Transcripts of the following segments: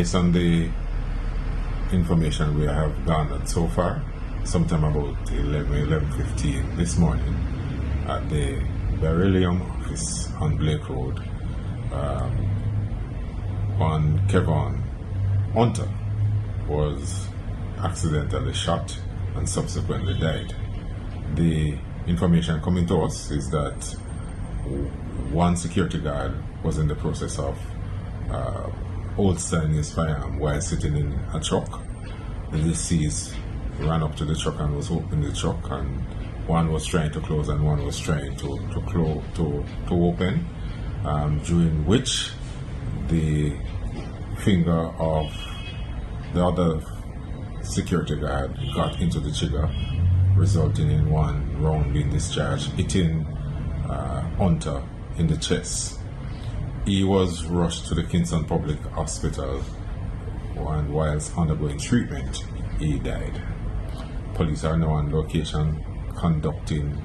Based on the information we have garnered so far, sometime about 11:15 this morning at the BERYLLIUM office on Blake Road, one Kevin Hunter was accidentally shot and subsequently died. The information coming to us is that one security guard was in the process of holstering his firearm while sitting in a truck. The deceased ran up to the truck and was opening the truck, and one was trying to close and one was trying to open, during which the finger of the other security guard got into the trigger, resulting in one round being discharged, hitting Hunter in the chest. He was rushed to the Kingston Public Hospital, and whilst undergoing treatment, he died. Police are now on location conducting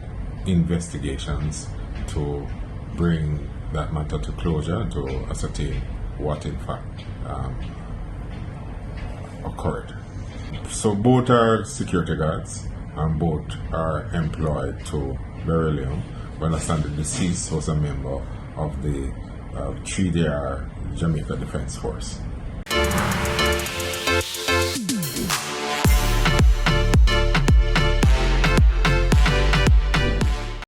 investigations to bring that matter to closure and to ascertain what in fact occurred. So both are security guards and both are employed to BERYLLIUM. We understand the deceased was a member of the 3DR Jamaica Defence Force.